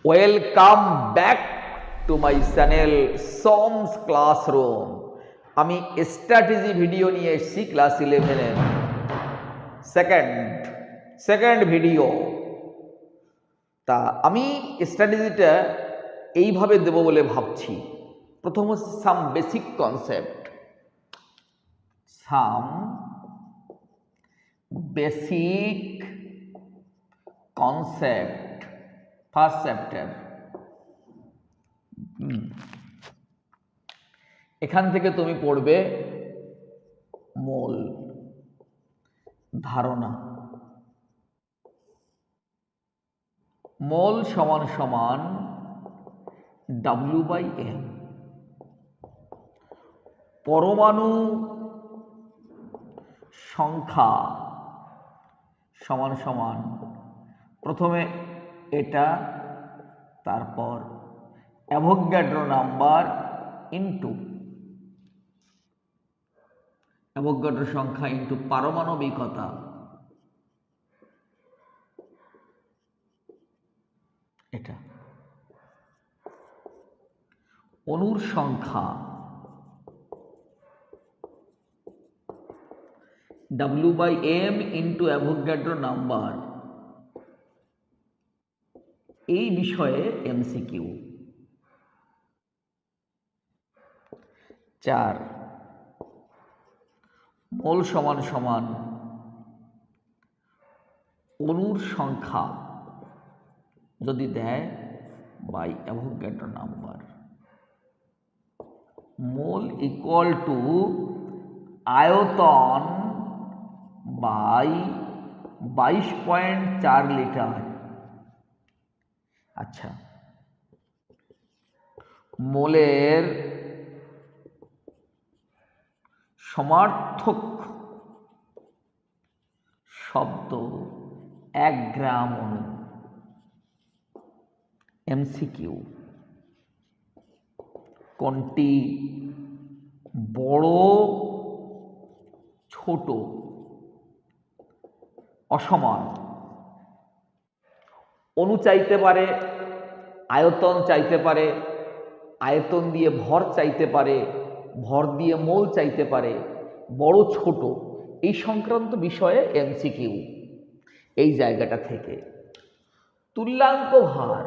Welcome back to my channel সোমস classroom. আমি strategy video নিয়ে এসেছি ক্লাস 11-এর সেকেন্ড ভিডিও। তা আমি স্ট্র্যাটেজিটা এইভাবে দেব বলে ভাবছি। প্রথম হচ্ছে some basic concept, first chapter. এখান থেকে তুমি পড়বে মূল ধারণা। মোল সমান সমান W/M। পরমাণু সংখ্যা সমান সমান প্রথমে এটা, তারপর অ্যাভোগাড্রো নাম্বার ইন্টু অ্যাভোগাড্রো সংখ্যা ইন্টু পারমাণবিকতা। এটা অণুর সংখ্যা W/M ইন্টু অ্যাভোগাড্রো নাম্বার। এই বিষয়ে MCQ। 4 মোল সমান সমান অণুর সংখ্যা যদি দেয় by Avogadro number. Mole equal to আয়তন বাই 22.4 লিটার। আচ্ছা, মোলের সমার্থক শব্দ 1 গ্রাম অণু। MCQ। কোনটি বড়, ছোট, অসমান? অণু চাইতে পারে, আয়তন চাইতে পারে, আয়তন দিয়ে ভর চাইতে পারে, ভর দিয়ে মোল চাইতে পারে, বড় ছোট এই সংক্রান্ত বিষয়ে MCQ এই জায়গাটা থেকে। তুল্যাঙ্ক ভার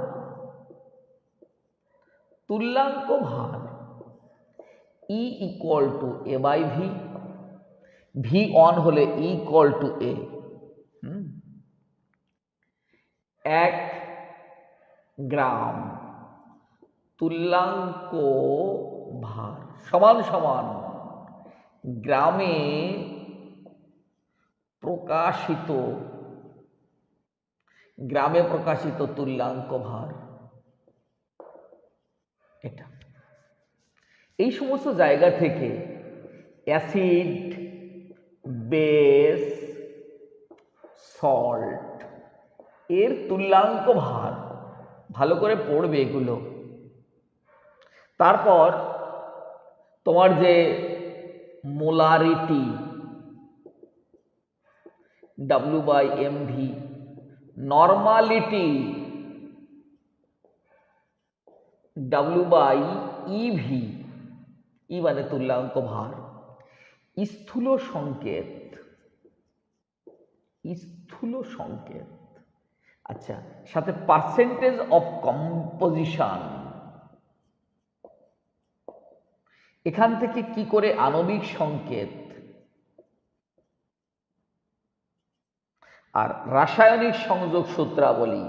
E equal to A/V। V1 হলে E ইকুয়াল টু A। 1 গ্রাম তুল্যাঙ্ক ভার সমান সমান গ্রামে প্রকাশিত তুল্যাঙ্ক ভার। এটা এই সমস্ত জায়গা থেকে অ্যাসিড, বেস, সল্ট এর তুল্যাঙ্ক ভার ভালো করে পড়বে এগুলো। তারপর তোমার যে মোলারিটি W/MV, নরমালিটি W/EV, ই মানে তুল্যাঙ্ক ভার, স্থূল সংকেত। আচ্ছা, সাথে পার্সেন্টেজ অফ কম্পোজিশন। এখান থেকে কি করে আণবিক সংকেত আর রাসায়নিক সংযোগ সূত্রাবলী।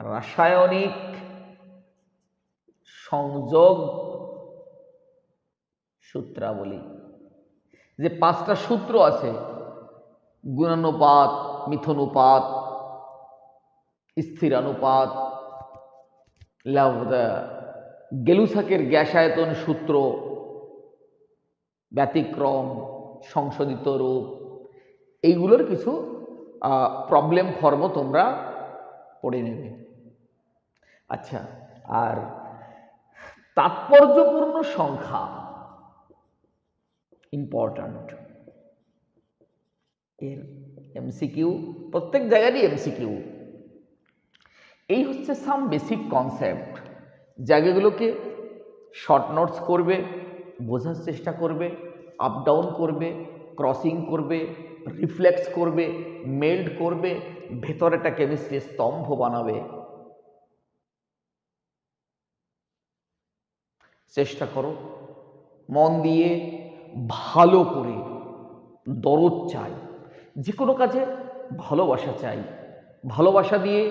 রাসায়নিক সংযোগ সূত্রাবলী যে 5টা সূত্র আছে, গুণানুপাত, মিথনুপাত, স্থিরানুপাত, গেলুসাকের গ্যাসায়তন সূত্র, ব্যতিক্রম, সংশোধিত রূপ, এইগুলোর কিছু প্রবলেম ফর্ম তোমরা পড়ে নেবে। আচ্ছা, আর তাৎপর্যপূর্ণ সংখ্যা ইম্পর্ট্যান্ট। এর MCQ প্রত্যেক জায়গারই MCQ। এই হচ্ছে সাম বেসিক কনসেপ্ট। জায়গাগুলোকে শর্ট নোটস করবে, বোঝার চেষ্টা করবে, আপ ডাউন করবে, ক্রসিং করবে, রিফ্লেক্স করবে, মেল্ট করবে, ভেতরে একটা কেমিস্ট্রি স্তম্ভ বানাবে। চেষ্টা করো মন দিয়ে, ভালো করে। দরদ চাই, যে কোনো কাজে ভালোবাসা চাই। ভালোবাসা দিয়ে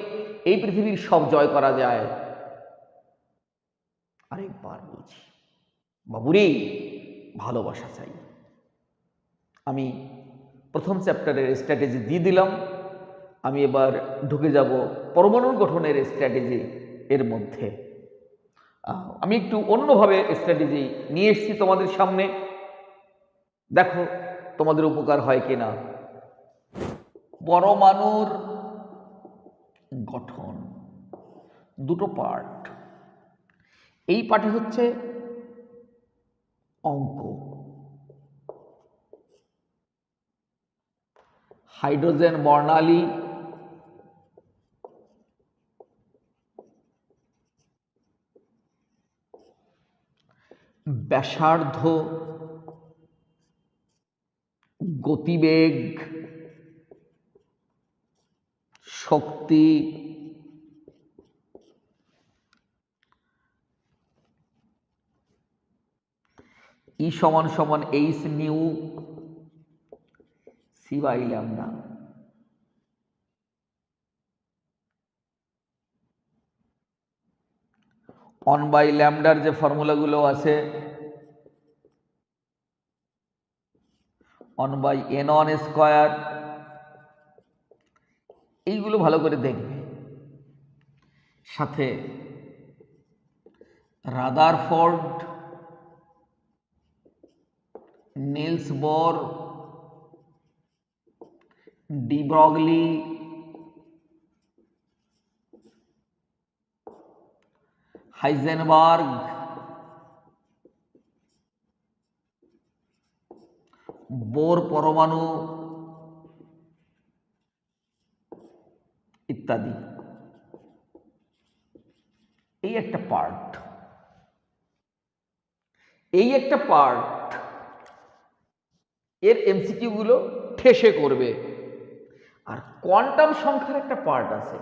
এই পৃথিবীর সব জয় করা যায়। আরেকবার বলছি, বাবুরে, ভালোবাসা চাই। আমি প্রথম চ্যাপ্টারের স্ট্র্যাটেজি দিয়ে দিলাম। আমি এবার ঢুকে যাব পরমাণুর গঠনের স্ট্র্যাটেজি এর মধ্যে। আমি একটু অন্যভাবে স্ট্র্যাটেজি নিয়ে এসেছি তোমাদের সামনে, দেখো তোমাদের উপকার হয় কিনা। পরমাণুর গঠন দুটো পার্ট। এই পার্টে হচ্ছে অঙ্ক, হাইড্রোজেন বর্ণালী, ব্যাসার্ধ, গতিবেগ, শক্তি, ই সমান সমান H nu C by lambda. One by ল্যামডার যে ফর্মুলাগুলো আছে, one by N one square, এইগুলো ভালো করে দেখবে। সাথে রাদারফোর্ড, নিলস বোর, ডি ব্রগলি, হাইজেনবার্গ, বোর পরমাণু ইত্যাদি। এই একটা পার্ট, এর এমসিকিউ গুলো ঠেসে করবে। আর কোয়ান্টাম সংখ্যার একটা পার্ট আছে।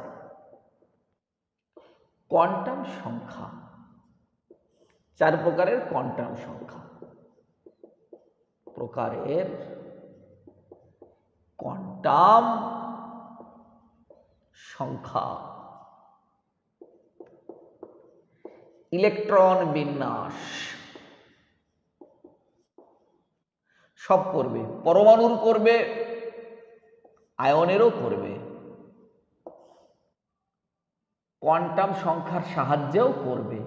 কোয়ান্টাম সংখ্যা, 4 প্রকারের কোয়ান্টাম সংখ্যা। কোয়ান্টাম সংখ্যা, ইলেকট্রন বিন্যাস, সব করবে। পরমাণুর করবে, আয়নেরও করবে, কোয়ান্টাম সংখ্যার সাহায্যেও করবে।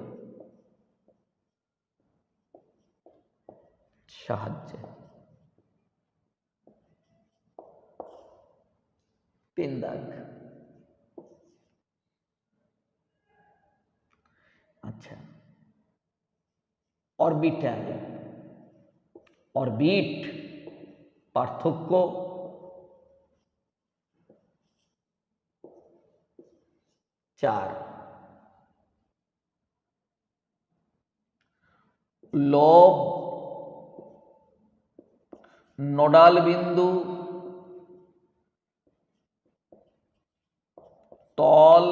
তিন দাগ। আচ্ছা, অরবিটাল, অরবিট, পার্থক্য, চার। লোব, নোডাল বিন্দু, তল,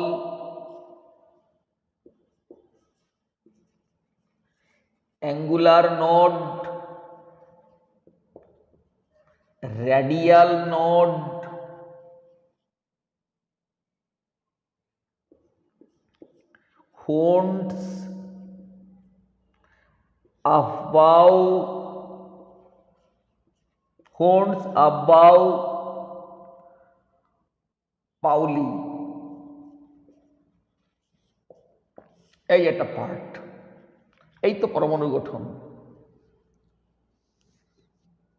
angular node, radial node, horns above Paoli. এই একটা পার্ট। এই তো পরমাণু গঠন।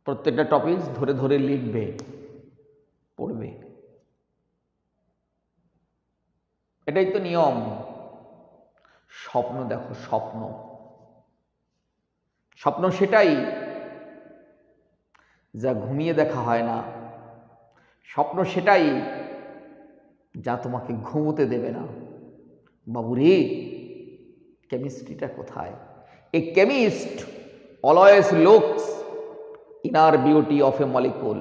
প্রত্যেকটা টপিক ধরে ধরে লিখবে, পড়বে। এটাই তো নিয়ম। স্বপ্ন দেখো, স্বপ্ন সেটাই যা ঘুমিয়ে দেখা হয় না। স্বপ্ন সেটাই যা তোমাকে ঘুমোতে দেবে না। বাবুরে, কেমিস্ট্রিটা কোথায়? A chemist always looks inner beauty of a molecule.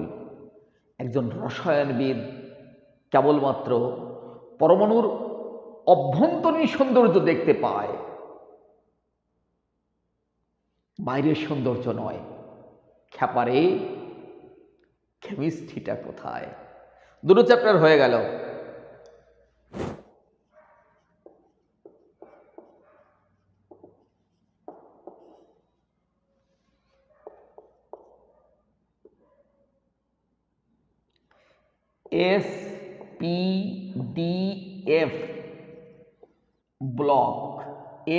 একজন রসায়নবিদ কেবলমাত্র পরমাণুর অভ্যন্তরীণ সৌন্দর্য দেখতে পায়, বাইরের সৌন্দর্য নয়। খ্যাপারে, কেমিস্ট্রিটা কোথায়? দুটো চ্যাপ্টার হয়ে গেল। SPDF ব্লক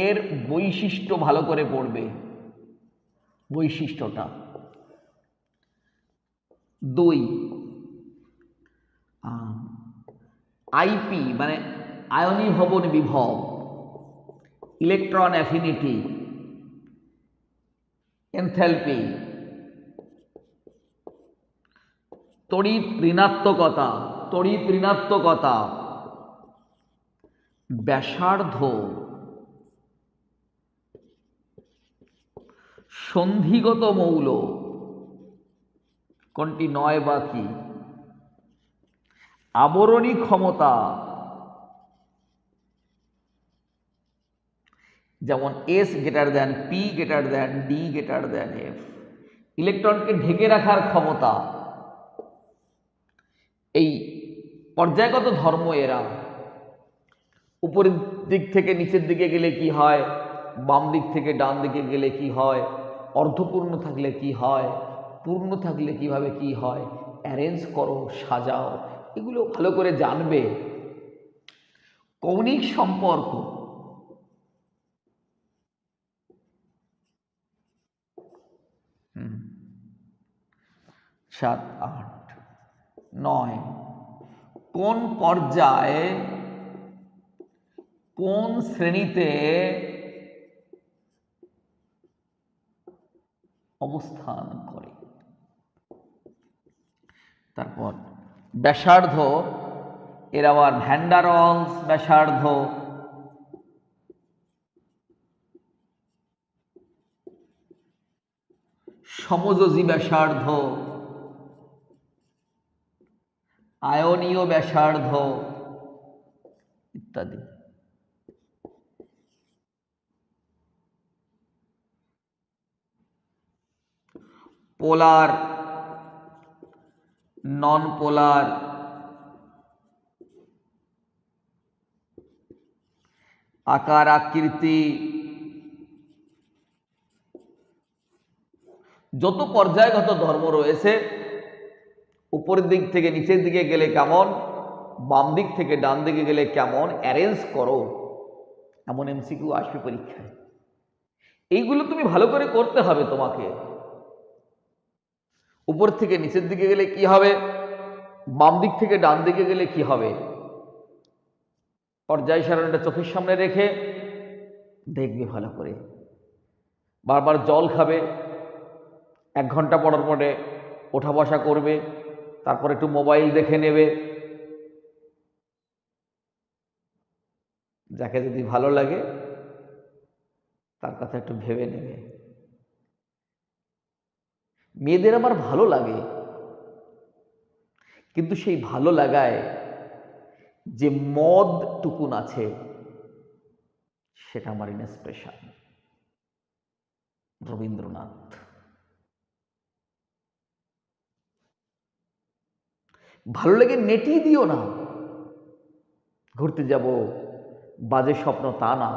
এর বৈশিষ্ট্য ভালো করে পড়বে। বৈশিষ্ট্যটা 2, আইপি মানে আয়নীভবন বিভব, ইলেকট্রন অ্যাফিনিটি, এনথ্যালপি, তড়িৎ ঋণাত্মকতা, ব্যাসার্ধ, সন্ধিগত মৌল কোনটি নয় বা কি, আবরণী ক্ষমতা, যেমন S greater than P greater than D greater than F, ইলেকট্রনকে ঢেকে রাখার ক্ষমতা। এই পর্যায়গত ধর্ম এরা। উপরের দিক থেকে নিচের দিকে গেলে কি হয়, বাম দিক থেকে ডান দিকে গেলে কি হয়, অর্ধপূর্ণ থাকলে কি হয়, পূর্ণ থাকলে কিভাবে কি হয়, অ্যারেঞ্জ করো, সাজাও, এগুলো ভালো করে জানবে। কৌণিক সম্পর্ক, সাত, আট, নয়, কোন পর্যায়ে কোন শ্রেণীতে অবস্থান করে। তারপর ব্যাসার্ধ, এর আবার ভ্যান ডার ওয়ালস ব্যাসার্ধ, সমযোজী ব্যাসার্ধ, আয়নীয় ব্যাসার্ধ ইত্যাদি। পোলার, নন পোলার, আকার আকৃতি, যত পর্যায়গত ধর্ম রয়েছে, উপরের দিক থেকে নিচের দিকে গেলে কেমন, বাম দিক থেকে ডান দিকে গেলে কেমন, অ্যারেঞ্জ করো, এমন এমসিকিউ আসবে পরীক্ষায়। এইগুলো তুমি ভালো করে করতে হবে তোমাকে। উপর থেকে নিচের দিকে গেলে কি হবে, বাম দিক থেকে ডান দিকে গেলে কি হবে, পর্যায় সারণীটা চোখের সামনে রেখে দেখবে ভালো করে। বারবার জল খাবে, 1 ঘন্টা পড়ার পরে ওঠা বসা করবে, তারপর একটু মোবাইল দেখে নেবে, যাকে যদি ভালো লাগে তার কথা একটু ভেবে নেবে। মেয়েদের আমার ভালো লাগে, কিন্তু সেই ভালো লাগায় যে মদ টুকুন আছে সেটা আমার ইন্সপিরেশন রবীন্দ্রনাথ। ভালো লাগে নেটিয়ে দিও না, ঘুরতে যাব, বাজে স্বপ্ন তা না।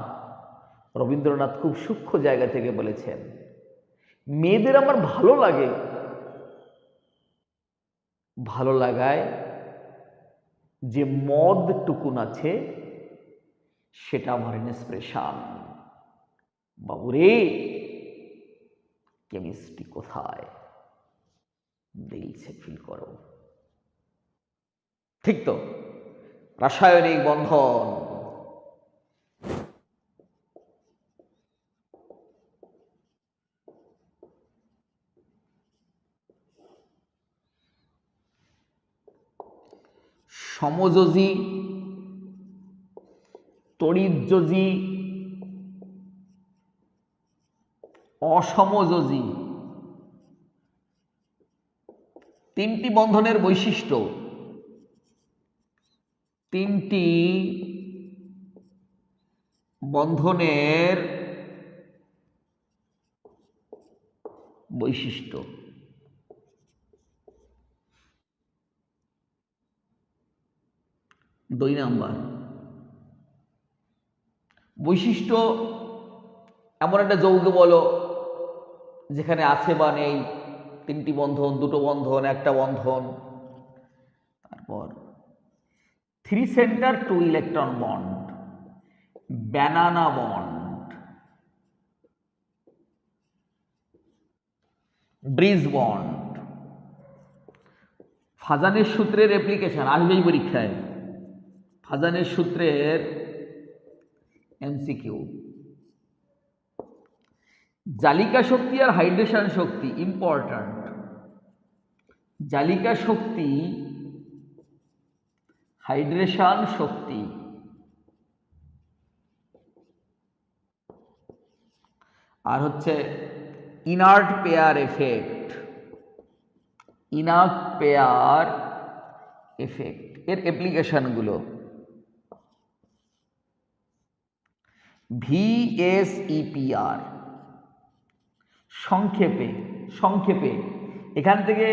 রবীন্দ্রনাথ খুব সূক্ষ্ম জায়গা থেকে বলেছেন, মেয়েদের আমার ভালো লাগে, ভালো লাগায় যে মদ টুকুন আছে সেটা আমার ইন্সপিরেশন। বাবুরে, কেমিস্ট্রি কোথায়? দিল সে ফিল করো, ঠিক তো? রাসায়নিক বন্ধন, সমযোজী, তড়িৎযোজী, অসমযোজী। তিনটি বন্ধনের বৈশিষ্ট্য, তিনটি বন্ধনের বৈশিষ্ট্য। দুই নাম্বার বৈশিষ্ট্য, এমন একটা যৌগ বলো যেখানে আছে বা নেই তিনটি বন্ধন, দুটো বন্ধন, একটা বন্ধন। তারপর 3 centre 2 electron bond, banana bond, bridge bond. ফাজানের সূত্রের অ্যাপ্লিকেশন আসবেই পরীক্ষায়, ফাজানের সূত্রের এমসিকিউ। জালিকা শক্তি আর হাইড্রেশন শক্তি ইম্পর্ট্যান্ট। জালিকা শক্তি, হাইড্রেশন শক্তি। আর হচ্ছে inert pair effect, inert pair effect এর অ্যাপ্লিকেশনগুলো। ভিএসইপিআর, সংক্ষেপে সংক্ষেপে এখান থেকে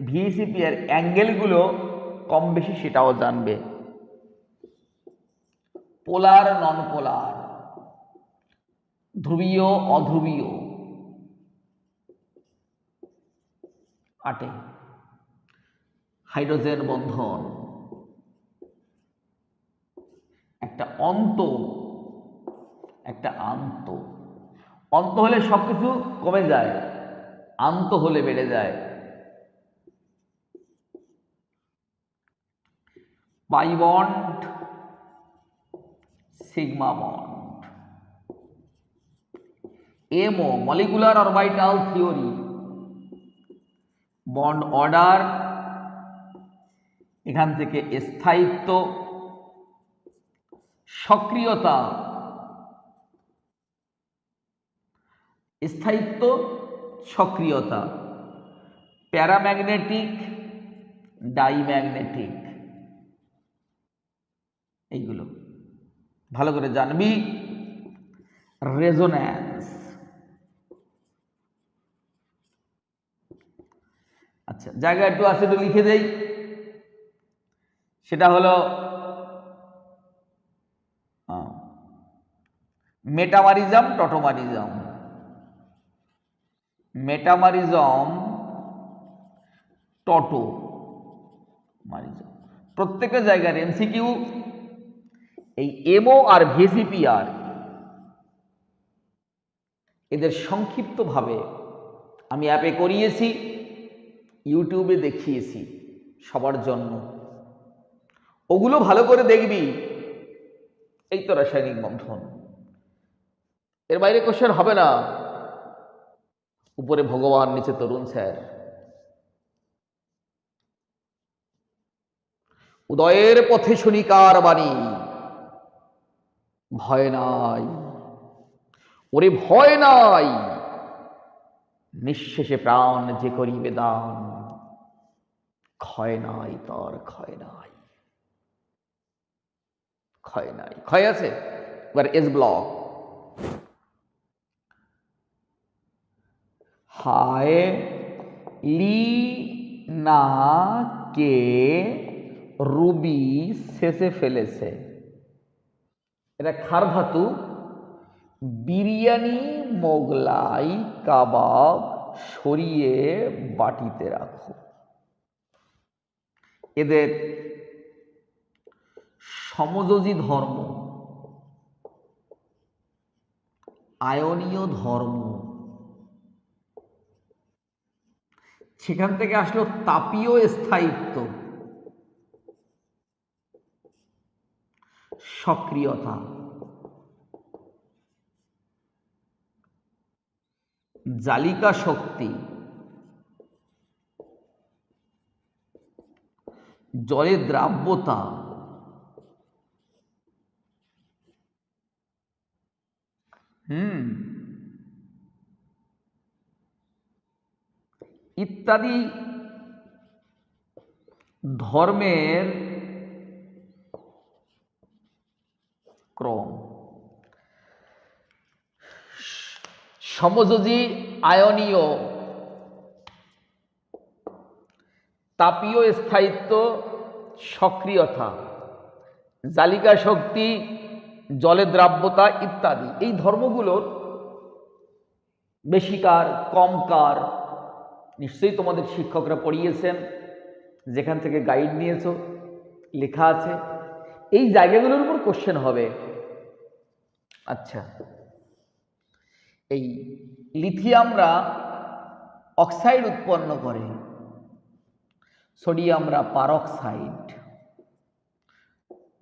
ভিএসইপিআর অ্যাঙ্গেলগুলো কম বেশি সেটাও জানবে। পোলার নন পোলার, ধ্রুবীয় অধ্রুবীয়। 8 হাইড্রোজেন বন্ধন, একটা অন্ত, একটা আন্ত। অন্ত হলে সবকিছু কমে যায়, আন্ত হলে বেড়ে যায়। Pi bond, sigma bond. MO molecular orbital theory, bond order, এখান থেকে স্থায়িত্ব, সক্রিয়তা, স্থায়িত্ব, সক্রিয়তা, প্যারাম্যাগনেটিক, ডাইম্যাগনেটিক। এইগুলো ভালো করে জানবি। রেজোন্যান্স, আচ্ছা জায়গা একটু আছে তো লিখে দেই। সেটা হলো মেটামারিজম, টটোমারিজম। Metamerism, tautomerism. প্রত্যেকটা জায়গার এমসিকিউ। এই এমও আর ভিএসইপিআর এদের সংক্ষিপ্তভাবে আমি অ্যাপে করিয়েছি, ইউটিউবে দেখিয়েছি সবার জন্য। ওগুলো ভালো করে দেখবি। এই তো রাসায়নিক বন্ধন, এর বাইরে কোশ্চেন হবে না। উপরে ভগবান, নিচে তরুণ স্যার। উদয়ের পথে শনিকার বাণী, ভয় নাই ওরে ভয় নাই, নিঃশেষে প্রাণ যে করিবে দান, ক্ষয় নাই তার ক্ষয় নাই, ক্ষয় নাই। ক্ষয় আছে। এবার এস ব্লক। হায় লি না কে রুবি শেষে ফেলেছে, এটা খার ধাতু। বিরিয়ানি, মোগলাই, কাবাব সরিয়ে বাটিতে রাখো। এদের সমযোজী ধর্ম, আয়নীয় ধর্ম। সেখান থেকে আসলো তাপীয় স্থায়িত্ব, সক্রিয়তা। জালিকা শক্তি, জলের দ্রাব্যতা, ইত্যাদি ধর্মের ক্রম। সমযোজী আয়নীয় তাপীয় স্থায়িত্ব সক্রিয়তা জালিকা শক্তি জলে দ্রাব্যতা ইত্যাদি এই ধর্মগুলোর বেশি কার কম কার নিশ্চয়ই তোমাদের শিক্ষকরা পড়িয়েছেন, যেখান থেকে গাইড নিয়েছো লেখা আছে। এই জায়গাগুলোর উপর কোশ্চেন হবে। আচ্ছা, এই লিথিয়ামরা অক্সাইড উৎপন্ন করে, সোডিয়ামরা পারঅক্সাইড,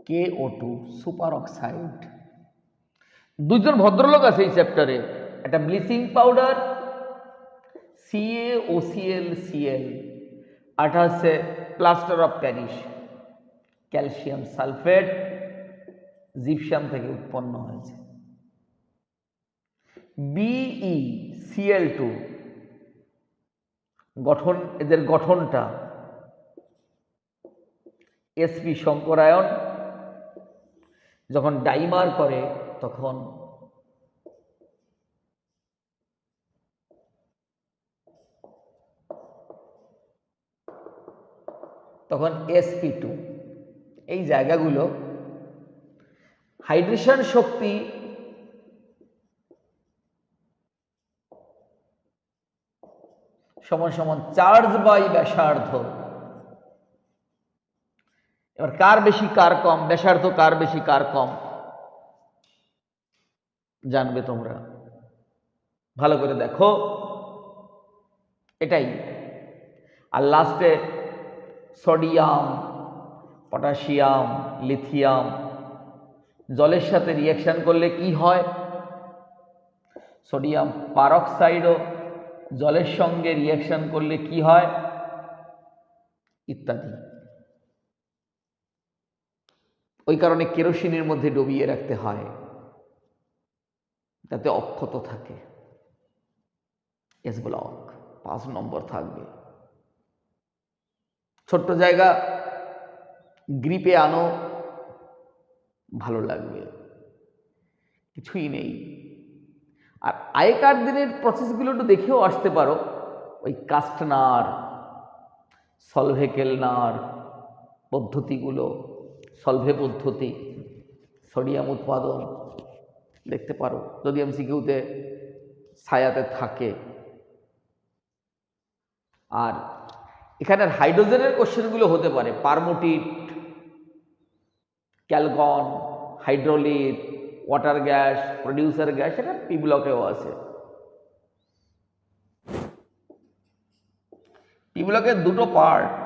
KO2 সুপার অক্সাইড। দুজন ভদ্রলোক আছে এই চ্যাপ্টারে, একটা ব্লিচিং পাউডার CaOClCl, আরটা হচ্ছে plaster of Paris calcium sulphate gypsum থেকে উৎপন্ন হয়েছে। BeCl2 গঠন, এদের গঠনটা sp সংকরায়ন, যখন ডাইমার করে তখন sp2। এই জায়গাগুলো হাইড্রেশন শক্তি সমান সমান চার্জ বাই ব্যাসার্ধ। এবার কার বেশি কার কম, ব্যাসার্ধ কার বেশি কার কম জানবে তোমরা, ভালো করে দেখো এটাই। আর লাস্টে সোডিয়াম পটাশিয়াম লিথিয়াম জলের সাথে রিঅ্যাকশন করলে কি হয়, সোডিয়াম পারঅক্সাইডও জলের সঙ্গে রিঅ্যাকশন করলে কি হয় ইত্যাদি। ওই কারণে কেরোসিনের মধ্যে ডুবিয়ে রাখতে হয় যাতে অক্ষত থাকে। এস ব্লক 5 নম্বর থাকবে। ছোট্ট জায়গা, গ্রিপে আনো, ভালো লাগবে, কিছুই নেই। আর আগেকার দিনের প্রসেসগুলো একটু দেখেও আসতে পারো, ওই কাস্টনার সলভেকেলনার পদ্ধতিগুলো, সলভে পদ্ধতি, সোডিয়াম উৎপাদন দেখতে পারো যদি এমসিকিউতে ছায়াতে থাকে। আর এখানের হাইড্রোজেনের কোশ্চেনগুলো হতে পারে, পারমোটিট, Calgon, হাইড্রোলিট, water gas, producer gas, এটা পি ব্লকেও আছে। পি ব্লকের দুটো পার্ট,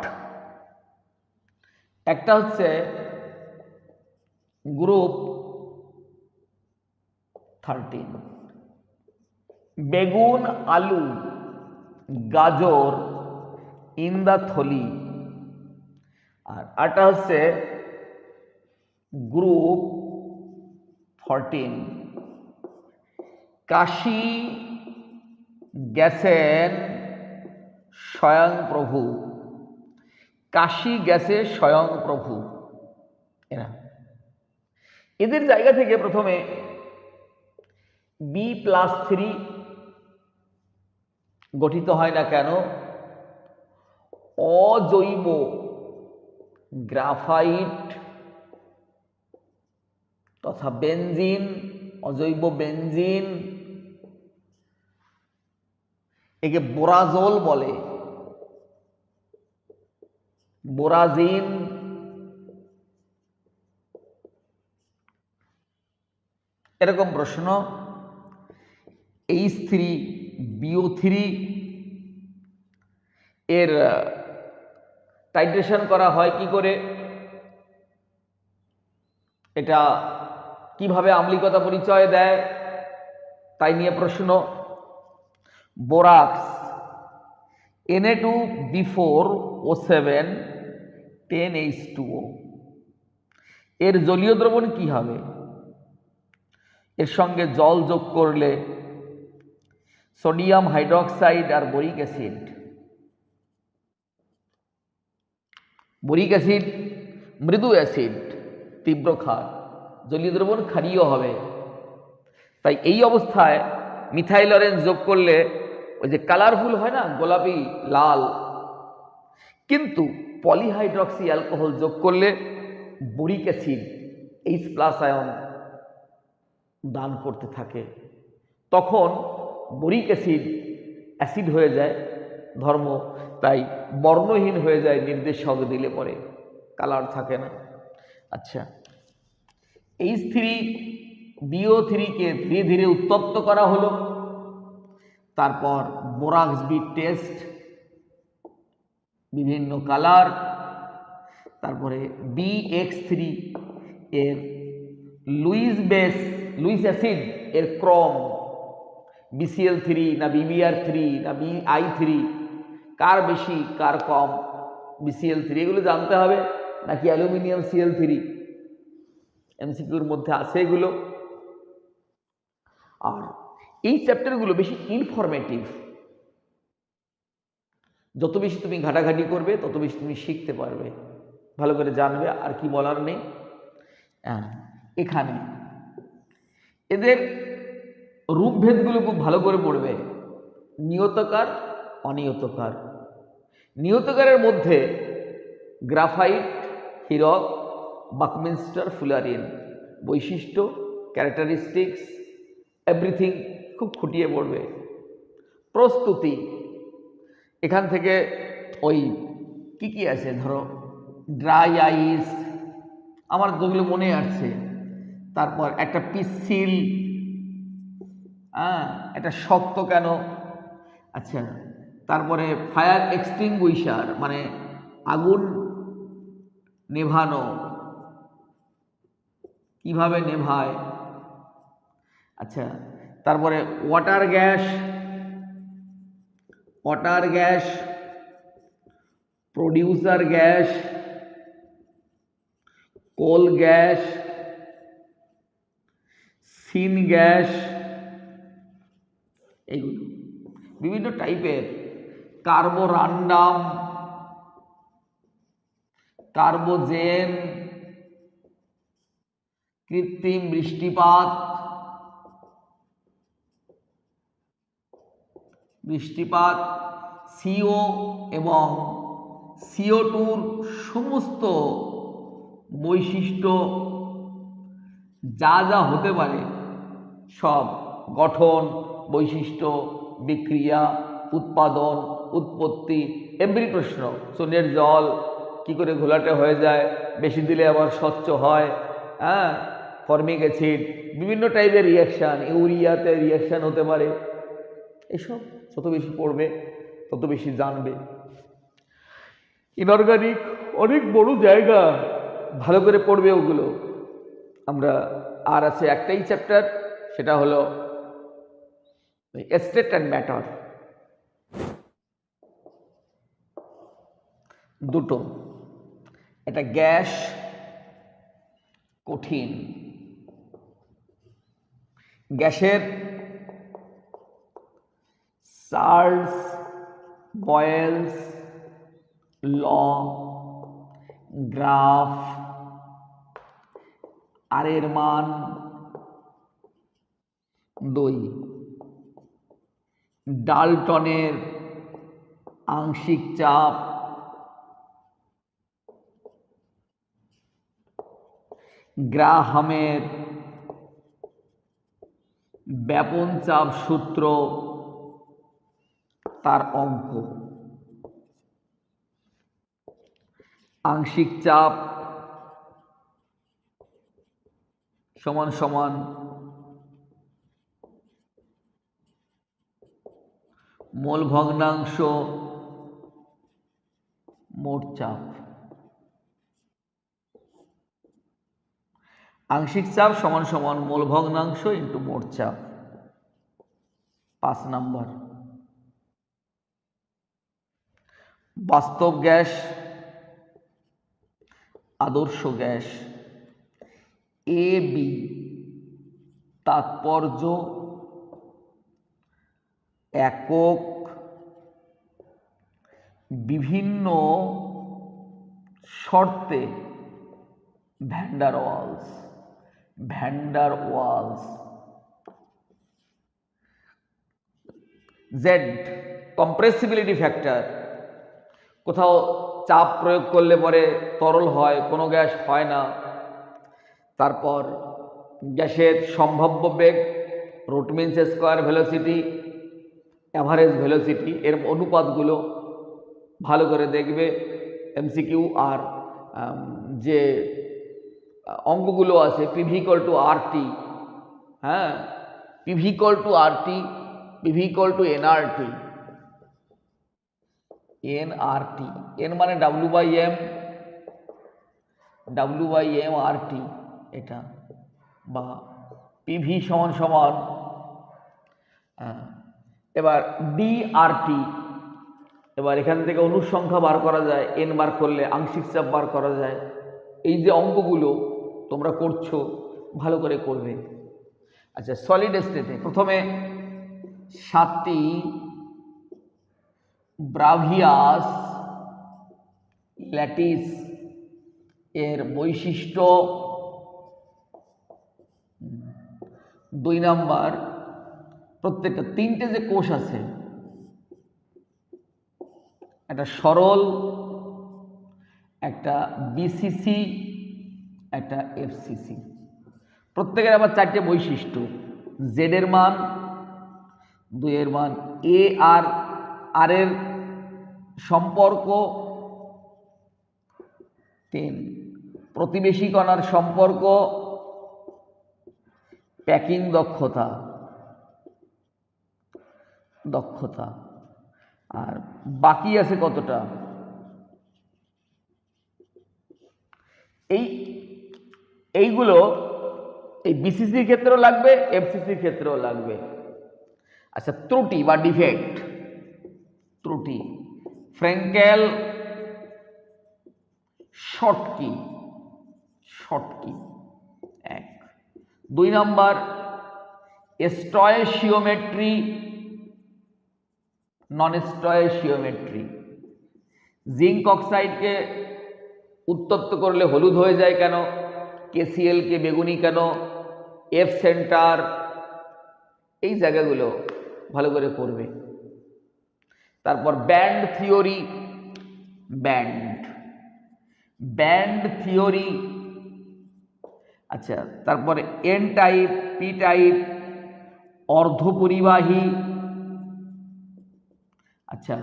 একটা হচ্ছে গ্রুপ 13 বেগুন আলু গাজর ইন দা থলি, আর আরটা হচ্ছে গ্রুপ 14 কাশি গেছেন স্বয়ং প্রভু। কাশি গেছে স্বয়ং প্রভু, এরা। এদের জায়গা থেকে প্রথমে B+3 গঠিত হয় না কেন? অজৈব গ্রাফাইট তথা বেনজিন, অজৈব বেনজিন, একে বোরাজোল বলে, বোরাজিন, এরকম প্রশ্ন। H3 BO3 এর টাইট্রেশন করা হয় কি করে, এটা কিভাবে আম্লিকতা পরিচয় দেয় তাই নিয়ে প্রশ্ন। বোরাক্স Na2B4O7 10H2O, এর জলীয় দ্রবণ কি হবে? এর সঙ্গে জল যোগ করলে সোডিয়াম হাইড্রোক্সাইড আর বোরিক অ্যাসিড, বোরিক অ্যাসিড মৃদু অ্যাসিড, তীব্র ক্ষার, জলীয় দ্রবণ ক্ষারীয় হবে। তাই এই অবস্থায় মিথাইল অরেঞ্জ যোগ করলে ওই যে কালারফুল হয় না, গোলাপি লাল, কিন্তু পলিহাইড্রক্সি অ্যালকোহল যোগ করলে বোরিক অ্যাসিড H+ আয়ন দান করতে থাকে, তখন বোরিক অ্যাসিড অ্যাসিড হয়ে যায় ধর্ম, তাই বর্ণহীন হয়ে যায়, নির্দেশক দিলে পরে কালার থাকে না। আচ্ছা, H3BO3 কে ধীরে ধীরে উত্তপ্ত করা হলো, তারপর বোরাক্স বিট টেস্ট, বিভিন্ন কালার, তারপরে BX3 এর লুইস অ্যাসিড এর ক্রম, BCl3 না BBr3 না BI3, কার বেশি কার কম, BCl3 এগুলো জানতে হবে, নাকি অ্যালুমিনিয়াম Cl3, এমসিকিউর মধ্যে আছে এগুলো। আর এই চ্যাপ্টারগুলো বেশি ইনফরমেটিভ, যত বেশি তুমি ঘাটাঘাটি করবে তত বেশি তুমি শিখতে পারবে, ভালো করে জানবে, আর কি বলার নেই। এখানে এদের রূপভেদগুলো খুব ভালো করে পড়বে, নিয়তকার অনিয়তকার। নিয়তকারের মধ্যে গ্রাফাইট, হীরক, বাকমিনস্টার, ফুলারিন, বৈশিষ্ট্য, ক্যারেক্টারিস্টিক্স, এভরিথিং খুব খুঁটিয়ে পড়বে। প্রস্তুতি, এখান থেকে ওই কি আছে, ধরো ড্রাই আইস, আমার যেগুলো মনে আসছে, তারপর একটা পিসিল, এটা শক্ত কেন, আচ্ছা, তারপরে ফায়ার এক্সটিংগুইশার মানে আগুন নেভানো, কিভাবে নেভায়, আচ্ছা, তারপরে water gas, producer gas, coal gas, syngas, এইগুলো বিভিন্ন টাইপের, কার্বোরান্ডাম, কার্বোজেন, কৃত্রিম বৃষ্টিপাত, CO এবং CO2-র সমস্ত বৈশিষ্ট্য যা যা হতে পারে, সব গঠন, বৈশিষ্ট্য, বিক্রিয়া, উৎপাদন, উৎপত্তি, এভরি প্রশ্ন, সোনের জল কি করে ঘোলাটে হয়ে যায়, বেশি দিলে আবার স্বচ্ছ হয়, ফর্মিক অ্যাসিড, বিভিন্ন টাইপের রিয়াকশান, ইউরিয়াতে রিয়াকশান হতে পারে, এসব যত বেশি পড়বে তত বেশি জানবে। ইনঅর্গানিক অনেক বড় জায়গা, ভালো করে পড়বে ওগুলো। আমরা আর আছে একটাই চ্যাপ্টার, সেটা হলো স্টেট অ্যান্ড ম্যাটার, দুটো, এটা গ্যাস, কঠিন, গ্যাসের চার্লস বয়েলস ল, গ্রাফ, আর এর মান 2, ডাল্টনের আংশিক চাপ, গ্রাহামের ব্যাপন চাপ সূত্র, তার অঙ্ক, আংশিক চাপ সমান সমান মোল ভগ্নাংশ মোট চাপ, আংশিক চাপ সমান সমান মোল ভগ্নাংশ ইন্টু মোট চাপ, 5 নাম্বার। বাস্তব গ্যাস, আদর্শ গ্যাস, AB তাৎপর্য, একক, বিভিন্ন শর্তে, van der Waals. Z compressibility factor, কোথাও চাপ প্রয়োগ করলে পরে তরল হয়, কোনো গ্যাস হয় না। তারপর গ্যাসের সম্ভাব্য বেগ, root mean square velocity, average velocity, এর অনুপাতগুলো ভালো করে দেখবে এমসিকিউ। আর যে অঙ্কগুলো আছে পিভি ইকুয়াল টু আরটি, হ্যাঁ, PV equal to RT, PV equal to nRT. NRT, N মানে ডাব্লিউ বাই এম আরটি, এটা, বা পিভি সমান সমান এবার ডিআরটি। এবার এখান থেকে অনুসংখ্যা বার করা যায়, এন বার করলে আংশিক চাপ বার করা যায়। এই যে অঙ্কগুলো তোমরা করছো ভালো করে করবে। আচ্ছা, সলিড স্টেটে প্রথমে 7টি ব্রাভিয়াস ল্যাটিস এর বৈশিষ্ট্য, 2 নাম্বার প্রত্যেকটা 3টে যে কোষ আছে, একটা সরল, একটা বিসিসি, একটা এফসিসি, প্রত্যেকের আবার 4টে বৈশিষ্ট্য। জেড এর মান, 2 এর মান, এ আর আর এর সম্পর্ক, 3 প্রতিবেশী কণার সম্পর্ক, প্যাকিং দক্ষতা, আর বাকি আছে কতটা। এইগুলো এই বিসিসির ক্ষেত্রেও লাগবে, এফসিসির ক্ষেত্রেও লাগবে। আচ্ছা, ত্রুটি বা ডিফেক্ট, ত্রুটি, ফ্র্যাঙ্কেল শর্টকি, 1। 2 নাম্বার স্টয়সিওমেট্রি, নন স্টয়সিওমেট্রি। জিঙ্ক অক্সাইডকে উত্তপ্ত করলে হলুদ হয়ে যায় কেন, কেসিএল কে বেগুনি কেন, এফ সেন্টার, এই জায়গাগুলো ভালো করে করবে। তারপর ব্যান্ড থিওরি, আচ্ছা, তারপরে এন টাইপ, পি টাইপ, অর্ধপরিবাহী, আচ্ছা,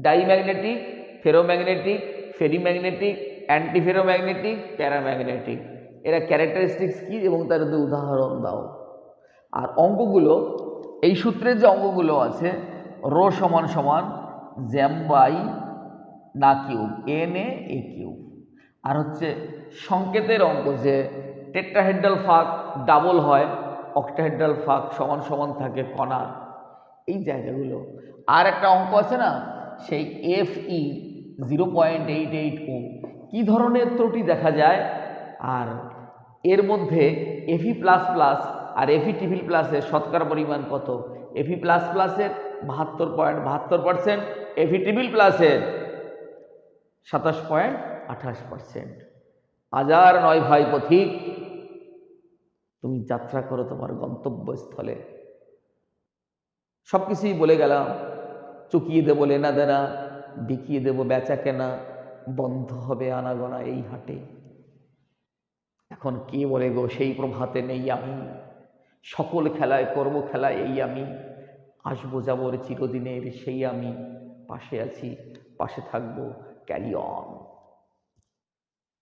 ডাইম্যাগনেটিক, ফেরোম্যাগনেটিক, ফেরিম্যাগনেটিক, অ্যান্টিফেরোম্যাগনেটিক, প্যারাম্যাগনেটিক। এরা ক্যারেক্টারিস্টিক্স কি এবং তার যদি উদাহরণ দাও। আর অঙ্কগুলো, এই সূত্রের যে অঙ্কগুলো আছে, রো সমান সমান জ্যাম বাই না কিউব, এন এ কিউব। আর হচ্ছে সংকেতের অঙ্ক, যে টেট্রাহেড্রাল ফাঁক ডাবল হয়, অক্টাহেড্রাল ফাঁক সমান সমান থাকে কণার, এই জায়গাগুলো। আর একটা অঙ্ক আছে না, সেই FE 0.88 ওম, কী ধরনের ত্রুটি দেখা যায়, আর এর মধ্যে Fe++ আর Fe++-এর শতকরা পরিমাণ কত। Fe++-এর 72.72%, Fe++-এর 27.28%। হাজার নয় ভাই পথিক, তুমি যাত্রা করো তোমার গন্তব্যস্থলে। সব কিছুই বলে গেলাম, চুকিয়ে দেবো লেনা দেনা, দেখিয়ে দেবো বেচা কেনা, বন্ধ হবে আনাগোনা এই হাটে। এখন কে বলে গো সেই প্রভাতে নেই আমি, সকল খেলায় কর্ম খেলায় এই আমি, আসবো যাবর চিরদিনের সেই আমি, পাশে আছি পাশে থাকবো, ক্যারি অন।